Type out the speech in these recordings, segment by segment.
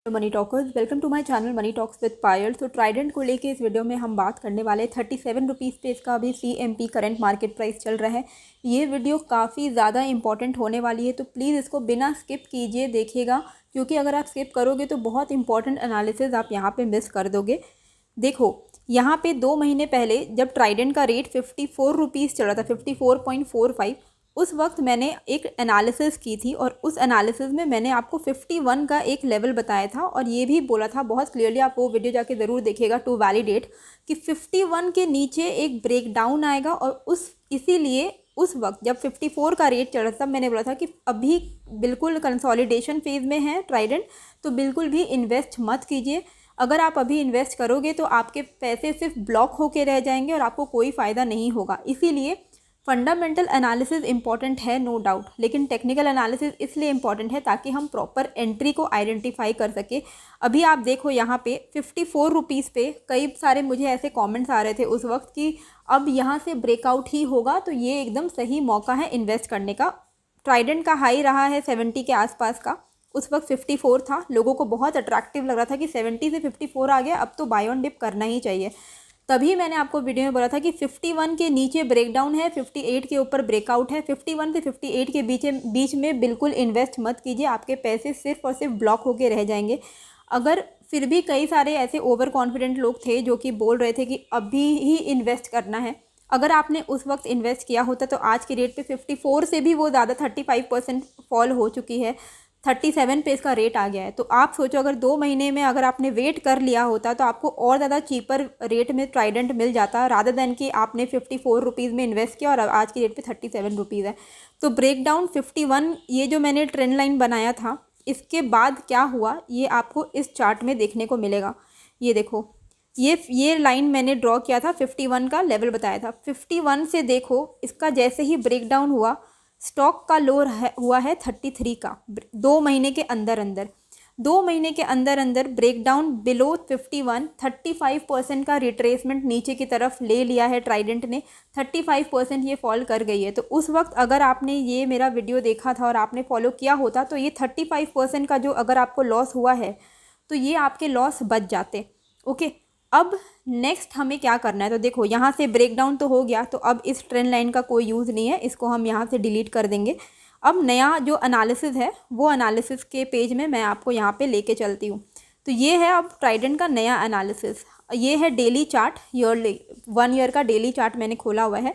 Money talkers, welcome to my channel money talks with Payal. तो Trident को लेके इस वीडियो में हम बात करने वाले 37 रुपीज़ पे इसका अभी CMP करंट मार्केट प्राइस चल रहा है। ये वीडियो काफ़ी ज़्यादा इंपॉर्टेंट होने वाली है, तो प्लीज़ इसको बिना स्किप कीजिए देखिएगा, क्योंकि अगर आप स्किप करोगे तो बहुत इंपॉर्टेंट एनालिसिस आप यहाँ पे मिस कर दोगे। देखो, यहाँ पे 2 महीने पहले जब ट्राइडेंट का रेट 54 रुपीज़ चल रहा था, 54.45, उस वक्त मैंने एक एनालिसिस की थी और उस एनालिसिस में मैंने आपको 51 का एक लेवल बताया था और ये भी बोला था बहुत क्लियरली, आप वो वीडियो जाके ज़रूर देखिएगा टू वैलिडेट, कि 51 के नीचे एक ब्रेक डाउन आएगा। और इसीलिए उस वक्त जब 54 का रेट चल रहा था, तब मैंने बोला था कि अभी बिल्कुल कंसोलिडेशन फेज़ में है ट्राइडेंट, तो बिल्कुल भी इन्वेस्ट मत कीजिए। अगर आप अभी इन्वेस्ट करोगे तो आपके पैसे सिर्फ ब्लॉक होके रह जाएंगे और आपको कोई फ़ायदा नहीं होगा। इसीलिए फंडामेंटल एनालिसिस इंपॉर्टेंट है, नो डाउट, लेकिन टेक्निकल एनालिसिस इसलिए इंपॉर्टेंट है ताकि हम प्रॉपर एंट्री को आइडेंटिफाई कर सके। अभी आप देखो यहाँ पे 54 रुपीज़ पे कई सारे मुझे ऐसे कमेंट्स आ रहे थे उस वक्त कि अब यहाँ से ब्रेकआउट ही होगा, तो ये एकदम सही मौका है इन्वेस्ट करने का। ट्राइडेंट का हाई रहा है 70 के आसपास का, उस वक्त 54 था, लोगों को बहुत अट्रैक्टिव लग रहा था कि 70 से 54 आ गया, अब तो बाय ऑन डिप करना ही चाहिए। तभी मैंने आपको वीडियो में बोला था कि 51 के नीचे ब्रेकडाउन है, 58 के ऊपर ब्रेकआउट है, 51 से 58 के बीच में बिल्कुल इन्वेस्ट मत कीजिए, आपके पैसे सिर्फ और सिर्फ ब्लॉक होके रह जाएंगे। अगर फिर भी कई सारे ऐसे ओवर कॉन्फिडेंट लोग थे जो कि बोल रहे थे कि अभी ही इन्वेस्ट करना है, अगर आपने उस वक्त इन्वेस्ट किया होता तो आज की रेट पे 54 से भी वो ज़्यादा 35% फॉल हो चुकी है, 37 पे इसका रेट आ गया है। तो आप सोचो, अगर 2 महीने में अगर आपने वेट कर लिया होता तो आपको और ज़्यादा चीपर रेट में ट्राइडेंट मिल जाता, रादर देन कि आपने 54 रुपीज़ में इन्वेस्ट किया और आज की रेट पे 37 रुपीज़ है। तो ब्रेकडाउन 51, ये जो मैंने ट्रेंड लाइन बनाया था, इसके बाद क्या हुआ ये आपको इस चार्ट में देखने को मिलेगा। ये देखो, ये लाइन मैंने ड्रॉ किया था, 51 का लेवल बताया था। 51 से देखो, इसका जैसे ही ब्रेकडाउन हुआ, स्टॉक का लो हुआ है 33 का 2 महीने के अंदर अंदर। 2 महीने के अंदर अंदर ब्रेकडाउन बिलो 51, 35% का रिट्रेसमेंट नीचे की तरफ ले लिया है ट्राइडेंट ने, 35% ये फॉल कर गई है। तो उस वक्त अगर आपने ये मेरा वीडियो देखा था और आपने फॉलो किया होता तो ये 35% का जो अगर आपको लॉस हुआ है तो ये आपके लॉस बच जाते। ओके, अब नेक्स्ट हमें क्या करना है, तो देखो यहाँ से ब्रेकडाउन तो हो गया, तो अब इस ट्रेंड लाइन का कोई यूज़ नहीं है, इसको हम यहाँ से डिलीट कर देंगे। अब नया जो एनालिसिस है वो एनालिसिस के पेज में मैं आपको यहाँ पे लेके चलती हूँ। तो ये है अब ट्राइडेंट का नया एनालिसिस, ये है डेली चार्ट, ईयरली 1 ईयर का डेली चार्ट मैंने खोला हुआ है।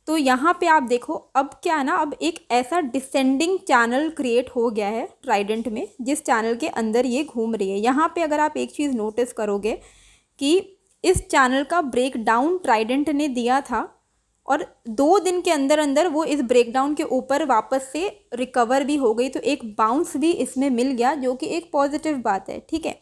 तो यहाँ पे आप देखो, अब क्या है ना, अब एक ऐसा डिसेंडिंग चैनल क्रिएट हो गया है ट्राइडेंट में, जिस चैनल के अंदर ये घूम रही है। यहाँ पे अगर आप एक चीज़ नोटिस करोगे कि इस चैनल का ब्रेकडाउन ट्राइडेंट ने दिया था और 2 दिन के अंदर अंदर वो इस ब्रेकडाउन के ऊपर वापस से रिकवर भी हो गई, तो एक बाउंस भी इसमें मिल गया, जो कि एक पॉजिटिव बात है। ठीक है,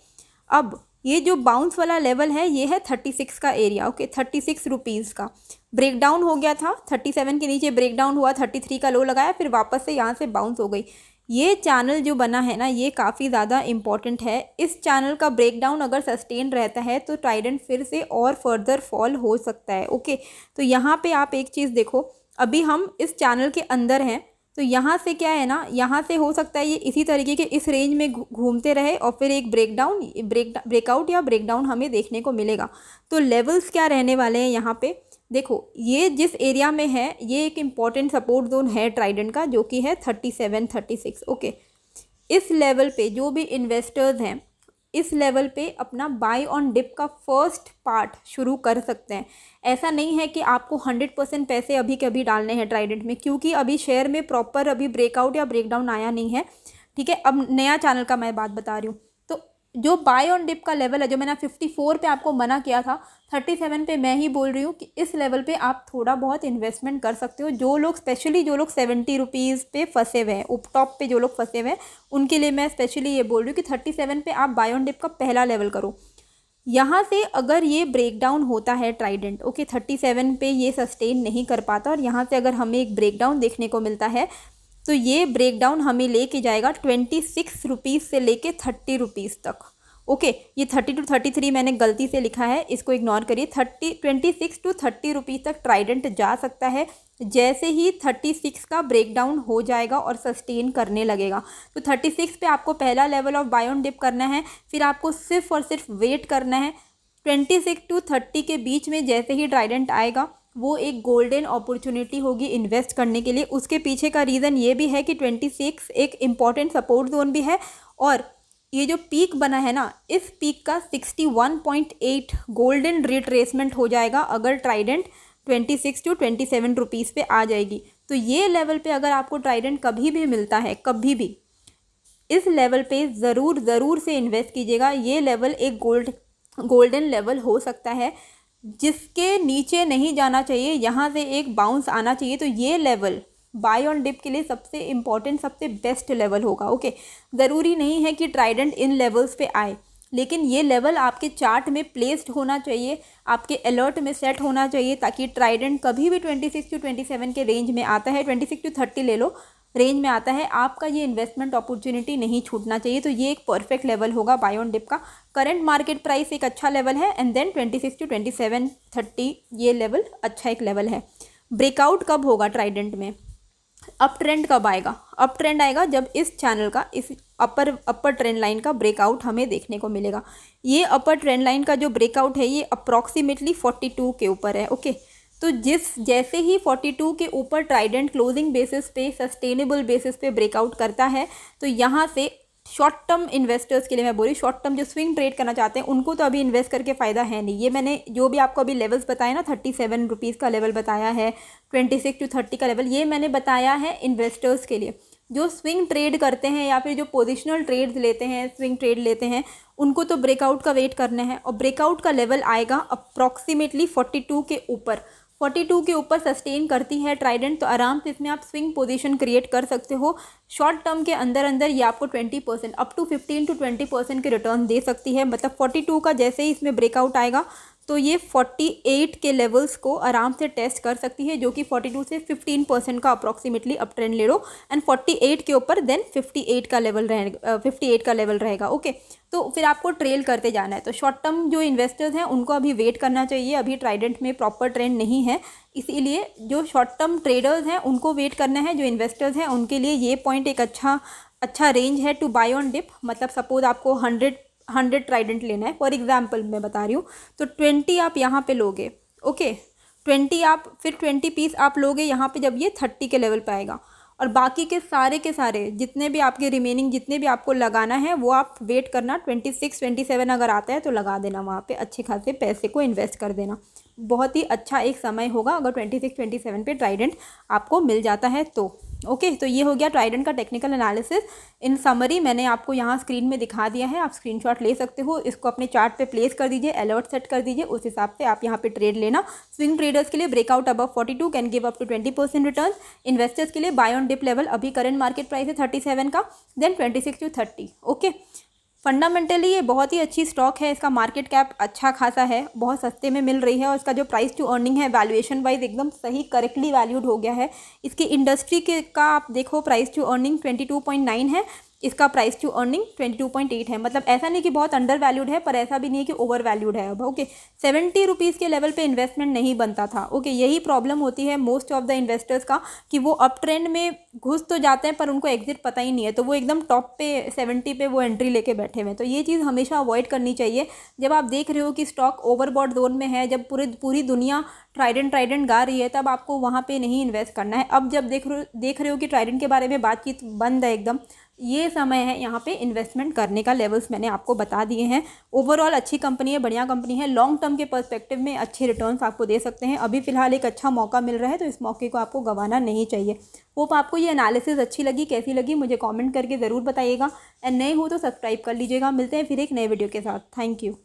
अब ये जो बाउंस वाला लेवल है ये है 36 का एरिया। ओके, 36 रुपीज़ का ब्रेकडाउन हो गया था, 37 के नीचे ब्रेकडाउन हुआ, 33 का लो लगाया, फिर वापस से यहाँ से बाउंस हो गई। ये चैनल जो बना है ना, ये काफ़ी ज़्यादा इम्पॉर्टेंट है। इस चैनल का ब्रेकडाउन अगर सस्टेन रहता है तो ट्राइडेंट फिर से और फर्दर फॉल हो सकता है। ओके, तो यहाँ पे आप एक चीज़ देखो, अभी हम इस चैनल के अंदर हैं, तो यहाँ से क्या है ना, यहाँ से हो सकता है ये इसी तरीके के इस रेंज में घूमते रहे और फिर एक ब्रेकआउट या ब्रेकडाउन हमें देखने को मिलेगा। तो लेवल्स क्या रहने वाले हैं यहाँ पे, देखो, ये जिस एरिया में है ये एक इम्पॉर्टेंट सपोर्ट जोन है ट्राइडेंट का, जो कि है 37, 36। ओके, इस लेवल पे जो भी इन्वेस्टर्स हैं इस लेवल पे अपना बाय ऑन डिप का फर्स्ट पार्ट शुरू कर सकते हैं। ऐसा नहीं है कि आपको 100% पैसे अभी के अभी डालने हैं ट्राइडेंट में, क्योंकि अभी शेयर में प्रॉपर अभी ब्रेकआउट या ब्रेकडाउन आया नहीं है। ठीक है, अब नया चैनल का मैं बात बता रही हूँ। तो जो बाय ऑन डिप का लेवल है, जो मैंने 54 पे आपको मना किया था, 37 पे मैं ही बोल रही हूँ कि इस लेवल पे आप थोड़ा बहुत इन्वेस्टमेंट कर सकते हो। जो लोग स्पेशली जो लोग 70 रुपीज़ पे फंसे हुए हैं, टॉप पे जो लोग फंसे हुए हैं, उनके लिए मैं स्पेशली ये बोल रही हूँ कि 37 पे आप बाय ऑन डिप का पहला लेवल करो। यहाँ से अगर ये ब्रेकडाउन होता है ट्राइडेंट, ओके, 37 पे ये सस्टेन नहीं कर पाता और यहाँ से अगर हमें एक ब्रेकडाउन देखने को मिलता है तो ये ब्रेकडाउन हमें लेके जाएगा 26 रुपीज़ से लेके 30 रुपीज़ तक। ओके, ये 30 to 33 मैंने गलती से लिखा है, इसको इग्नोर करिए। 26 to 30 रुपीज़ तक ट्राइडेंट जा सकता है जैसे ही 36 का ब्रेकडाउन हो जाएगा और सस्टेन करने लगेगा। तो 36 पे आपको पहला level of buy on dip करना है, फिर आपको सिर्फ और सिर्फ वेट करना है। 26 to 30 के बीच में जैसे ही ट्राइडेंट आएगा वो एक गोल्डन अपॉर्चुनिटी होगी इन्वेस्ट करने के लिए। उसके पीछे का रीज़न ये भी है कि 26 एक इम्पॉर्टेंट सपोर्ट जोन भी है, और ये जो पीक बना है ना, इस पीक का 61.8 गोल्डन रिट्रेसमेंट हो जाएगा अगर ट्राइडेंट 26 to 27 रुपीज़ पे आ जाएगी। तो ये लेवल पे अगर आपको ट्राइडेंट कभी भी मिलता है, कभी भी, इस लेवल पे ज़रूर से इन्वेस्ट कीजिएगा। ये लेवल एक गोल्डन लेवल हो सकता है जिसके नीचे नहीं जाना चाहिए, यहाँ से एक बाउंस आना चाहिए। तो ये लेवल बाय ऑन डिप के लिए सबसे इम्पॉर्टेंट, सबसे बेस्ट लेवल होगा। ओके, ज़रूरी नहीं है कि ट्राइडेंट इन लेवल्स पे आए, लेकिन ये लेवल आपके चार्ट में प्लेस्ड होना चाहिए, आपके अलर्ट में सेट होना चाहिए, ताकि ट्राइडेंट कभी भी 26 to 27 के रेंज में आता है, 26 to 30 ले लो, रेंज में आता है, आपका ये इन्वेस्टमेंट अपॉर्चुनिटी नहीं छूटना चाहिए। तो ये एक परफेक्ट लेवल होगा बाय ऑन डिप का। करंट मार्केट प्राइस एक अच्छा लेवल है, एंड देन 26 to 27, 30 ये लेवल अच्छा एक लेवल है। ब्रेकआउट कब होगा ट्राइडेंट में? अप ट्रेंड कब आएगा? अप ट्रेंड आएगा जब इस चैनल का, इस अपर ट्रेंड लाइन का ब्रेकआउट हमें देखने को मिलेगा। ये अपर ट्रेंड लाइन का जो ब्रेकआउट है ये अप्रॉक्सीमेटली 42 के ऊपर है। ओके, तो जैसे ही 42 के ऊपर ट्राइडेंट क्लोजिंग बेसिस पे, सस्टेनेबल बेसिस पे ब्रेकआउट करता है, तो यहाँ से शॉर्ट टर्म इन्वेस्टर्स के लिए मैं बोली, शॉर्ट टर्म जो स्विंग ट्रेड करना चाहते हैं उनको तो अभी इन्वेस्ट करके फ़ायदा है नहीं। ये मैंने जो भी आपको अभी लेवल्स बताया ना, 37 रुपीज़ का लेवल बताया है, 26 to 30 का लेवल, ये मैंने बताया है इन्वेस्टर्स के लिए। जो स्विंग ट्रेड करते हैं या फिर जो पोजिशनल ट्रेड्स लेते हैं, स्विंग ट्रेड लेते हैं, उनको तो ब्रेकआउट का वेट करना है, और ब्रेकआउट का लेवल आएगा अप्रॉक्सीमेटली 42 के ऊपर। 42 के ऊपर सस्टेन करती है ट्राइडेंट, तो आराम से इसमें आप स्विंग पोजीशन क्रिएट कर सकते हो। शॉर्ट टर्म के अंदर ये आपको 20%, अप टू 15 to 20% के रिटर्न दे सकती है। मतलब 42 का जैसे ही इसमें ब्रेकआउट आएगा तो ये 48 के लेवल्स को आराम से टेस्ट कर सकती है, जो कि 42 से 15% का अप्रॉक्सीमेटली अप ट्रेंड ले लो, एंड 48 के ऊपर देन 58 का लेवल रहेगा, 58 का लेवल रहेगा। ओके, तो फिर आपको ट्रेल करते जाना है। तो शॉर्ट टर्म जो इन्वेस्टर्स हैं उनको अभी वेट करना चाहिए, अभी ट्राइडेंट में प्रॉपर ट्रेंड नहीं है, इसीलिए जो शॉर्ट टर्म ट्रेडर्स हैं उनको वेट करना है। जो इन्वेस्टर्स हैं उनके लिए ये पॉइंट एक अच्छा रेंज है टू बाय ऑन डिप। मतलब सपोज आपको 100 ट्राइडेंट लेना है, फॉर एग्जाम्पल मैं बता रही हूँ, तो 20 आप यहाँ पे लोगे। ओके, 20 आप फिर 20 पीस आप लोगे यहाँ पे जब ये 30 के लेवल पे आएगा, और बाकी के सारे जितने भी आपके रिमेनिंग जितने भी आपको लगाना है वो आप वेट करना। 26 27 अगर आता है तो लगा देना, वहाँ पे अच्छे खासे पैसे को इन्वेस्ट कर देना। बहुत ही अच्छा एक समय होगा अगर 26 27 पे ट्राइडेंट आपको मिल जाता है तो। ओके, तो ये हो गया ट्राइडेंट का टेक्निकल एनालिसिस। इन समरी मैंने आपको यहाँ स्क्रीन में दिखा दिया है, आप स्क्रीनशॉट ले सकते हो, इसको अपने चार्ट पे प्लेस कर दीजिए, अलर्ट सेट कर दीजिए, उस हिसाब से आप यहाँ पे ट्रेड लेना। स्विंग ट्रेडर्स के लिए breakout above 42 can give up to 20% return. Investors के लिए बाय ऑन डिप लेवल अभी करंट मार्केट प्राइस है 37 का, देन 26 to 30। ओके, फंडामेंटली ये बहुत ही अच्छी स्टॉक है, इसका मार्केट कैप अच्छा खासा है, बहुत सस्ते में मिल रही है, और इसका जो प्राइस टू अर्निंग है वैल्यूएशन वाइज एकदम सही करेक्टली वैल्यूड हो गया है। इसकी इंडस्ट्री के का आप देखो प्राइस टू अर्निंग 22.9 है, इसका प्राइस टू अर्निंग 22.8 है। मतलब ऐसा नहीं कि बहुत अंडर वैल्यूड है, पर ऐसा भी नहीं है कि ओवर वैल्यूड है। अब ओके, 70 रुपीज़ के लेवल पे इन्वेस्टमेंट नहीं बनता था। ओके, यही प्रॉब्लम होती है मोस्ट ऑफ द इन्वेस्टर्स का, कि वो अप ट्रेंड में घुस तो जाते हैं पर उनको एग्जिट पता ही नहीं है, तो वो एकदम टॉप पे 70 पे वो एंट्री लेके बैठे हुए हैं। तो ये चीज़ हमेशा अवॉइड करनी चाहिए। जब आप देख रहे हो कि स्टॉक ओवरबॉट जोन में है, जब पूरी दुनिया ट्राइडेंट गा रही है, तब आपको वहाँ पे नहीं इन्वेस्ट करना है। अब जब देख रहे हो कि ट्राइडेंट के बारे में बातचीत बंद है एकदम, ये समय है यहाँ पे इन्वेस्टमेंट करने का। लेवल्स मैंने आपको बता दिए हैं। ओवरऑल अच्छी कंपनी है, बढ़िया कंपनी है, लॉन्ग टर्म के पर्सपेक्टिव में अच्छे रिटर्न्स आपको दे सकते हैं। अभी फिलहाल एक अच्छा मौका मिल रहा है, तो इस मौके को आपको गंवाना नहीं चाहिए। होप आपको ये एनालिसिस अच्छी लगी, कैसी लगी मुझे कमेंट करके ज़रूर बताइएगा, एंड नए हो तो सब्सक्राइब कर लीजिएगा। मिलते हैं फिर एक नए वीडियो के साथ। Thank you.